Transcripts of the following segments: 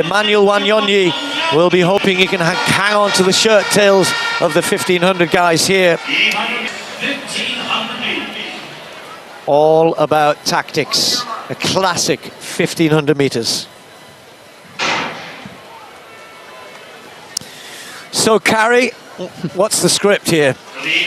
Emmanuel Wanyonyi will be hoping he can hang on to the shirt tails of the 1500 guys here. All about tactics. A classic 1500 meters. So, Carrie, what's the script here?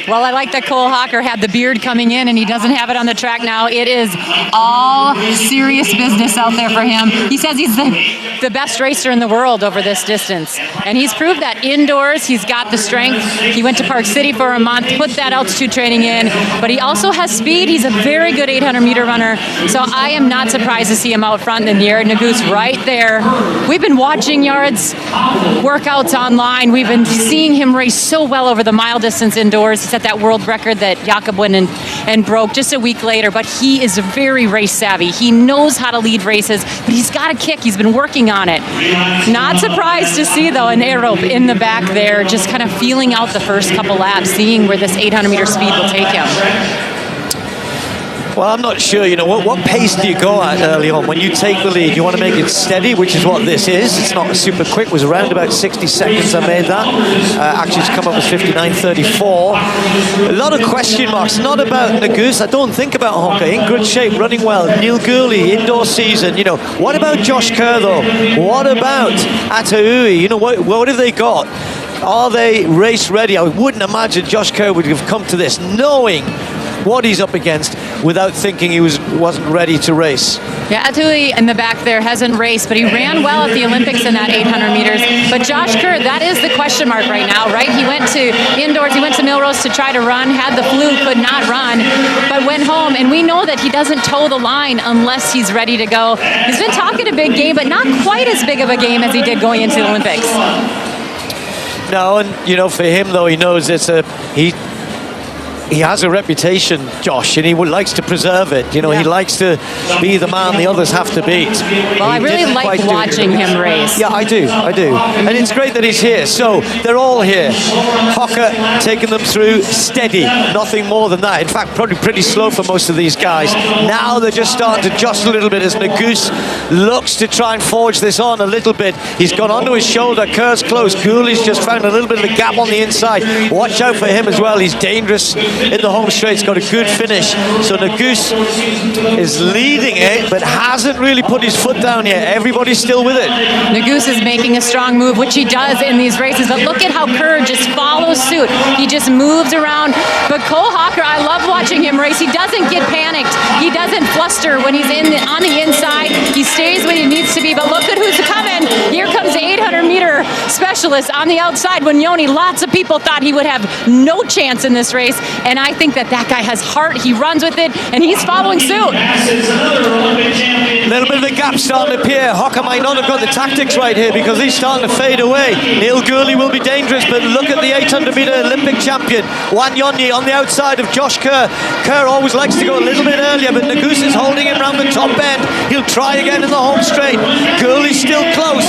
Well, I like that Cole Hawker had the beard coming in and he doesn't have it on the track now. It is all serious business out there for him. He says he's the best racer in the world over this distance. And he's proved that indoors. He's got the strength. He went to Park City for a month, put that altitude training in, but he also has speed. He's a very good 800-meter runner. So I am not surprised to see him out front in the Yared Nuguse right there. We've been watching Yared's workouts online. We've been seeing him race so well over the mile distance indoors. He set that world record that Jakob went and broke just a week later, but he is very race savvy. He knows how to lead races, but he's got a kick. He's been working on it. Not surprised to see, though, an Aerope in the back there, just kind of feeling out the first couple laps, seeing where this 800-meter speed will take him. Well, I'm not sure, you know, what pace do you go at early on? When you take the lead, you want to make it steady, which is what this is. It's not super quick. It was around about 60 seconds I made that. Actually, it's come up with 59.34. A lot of question marks. Not about Nuguse. I don't think about Honka. In good shape, running well. Neil Gourley, indoor season. You know, what about Josh Kerr, though? What about Ataui? You know, what have they got? Are they race ready? I wouldn't imagine Josh Kerr would have come to this knowing what he's up against without thinking he wasn't ready to race. Yeah, Ataui in the back there hasn't raced, but he ran well at the Olympics in that 800 meters. But Josh Kerr, that is the question mark right now, right? He went to indoors, he went to Millrose to try to run, had the flu, could not run, but went home. And we know that he doesn't toe the line unless he's ready to go. He's been talking a big game, but not quite as big of a game as he did going into the Olympics. No, and you know, for him though, he knows he has a reputation, Josh, and he likes to preserve it. You know, he likes to be the man the others have to beat. Well, I really like watching him race. Yeah, I do. And it's great that he's here. So they're all here. Hocker taking them through steady, nothing more than that. In fact, probably pretty slow for most of these guys. Now they're just starting to jostle a little bit as Nuguse looks to try and forge this on a little bit. He's gone onto his shoulder. Kerr's close. Gourley's just found a little bit of a gap on the inside. Watch out for him as well. He's dangerous in the home straight's got a good finish. So Nuguse is leading it, but hasn't really put his foot down yet. Everybody's still with it. Nuguse is making a strong move, which he does in these races, but look at how Kerr just follows suit. He just moves around. But Cole Hawker, I love watching him race. He doesn't get panicked. He doesn't fluster when he's on the inside. He stays where he needs to be, but look at who's coming. Here comes the 800-meter specialist on the outside. Wanyonyi, lots of people thought he would have no chance in this race, and I think that guy has heart. He runs with it, and he's following suit. A little bit of a gap starting to appear. Hocker might not have got the tactics right here because he's starting to fade away. Neil Gourley will be dangerous, but look at the 800-meter Olympic champion, Wanyonyi, on the outside of Josh Kerr. Kerr always likes to go a little bit earlier, but Nuguse is holding him around the top end. He'll try again in the home straight. Gourley's still close,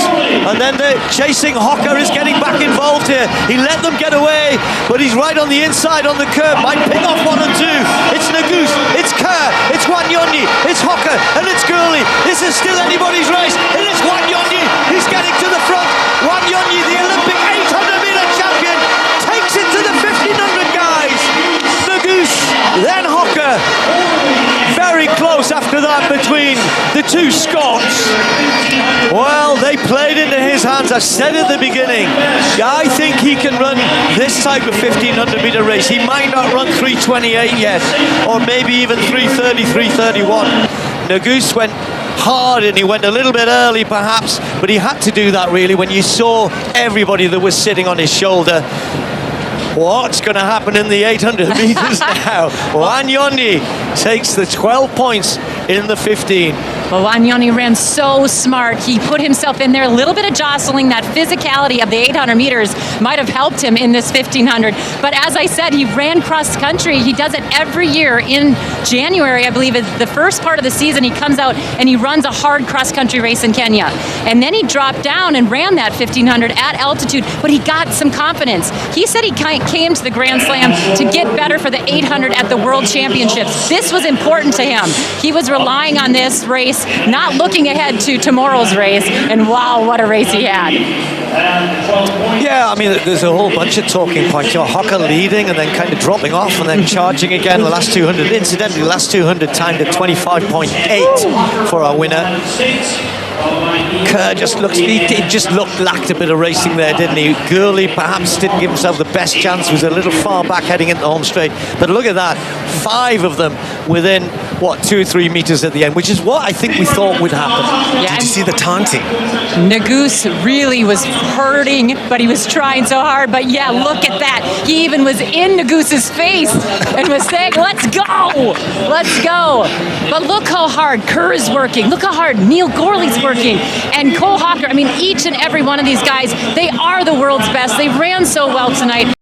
and then the chasing Hocker is getting back involved here. He let them get away, but he's right on the inside on the curve. Might pick off one or two. It's Nuguse, it's Kerr, it's Wanyonyi, it's Hocker, and it's Gourley. This is still anybody's race. It is Wanyonyi. He's getting to the front. Wanyonyi, the Olympic 800-meter champion, takes it to the 1500 guys. Nuguse, then Hocker. Very close after that between the two Scots. Well, they played into his hands. I said at the beginning, I think he can run this type of 1500-meter race. He might not run 3:28 yet, or maybe even 3:30, 3:31. Nuguse went hard and he went a little bit early perhaps, but he had to do that really when you saw everybody that was sitting on his shoulder. What's going to happen in the 800 meters now? Wanyonyi takes the 12 points in the 15. Well, Wanyonyi ran so smart. He put himself in there. A little bit of jostling. That physicality of the 800 meters might have helped him in this 1500. But as I said, he ran cross country. He does it every year in January, I believe, is the first part of the season. He comes out and he runs a hard cross country race in Kenya. And then he dropped down and ran that 1500 at altitude, but he got some confidence. He said he came to the Grand Slam to get better for the 800 at the World Championships. This was important to him. He was relying on this race race, not looking ahead to tomorrow's race. And wow, what a race he had. Yeah, I mean, there's a whole bunch of talking points. Hocker leading and then kind of dropping off and then charging again the last 200. Incidentally, the last 200 timed at 25.8 for our winner. Kerr just lacked a bit of racing there, didn't he? Gurley perhaps didn't give himself the best chance, was a little far back heading into the home straight. But look at that, 5 of them within, 2 or 3 meters at the end, which is what I think we thought would happen. Yeah, Did you see the taunting? Nagus really was hurting, but he was trying so hard. But yeah, look at that. He even was in Nagus's face and was saying, let's go, let's go. But look how hard Kerr is working. Look how hard Neil Gorley's working. And Cole Hocker, I mean, each and every one of these guys, they are the world's best. They ran so well tonight.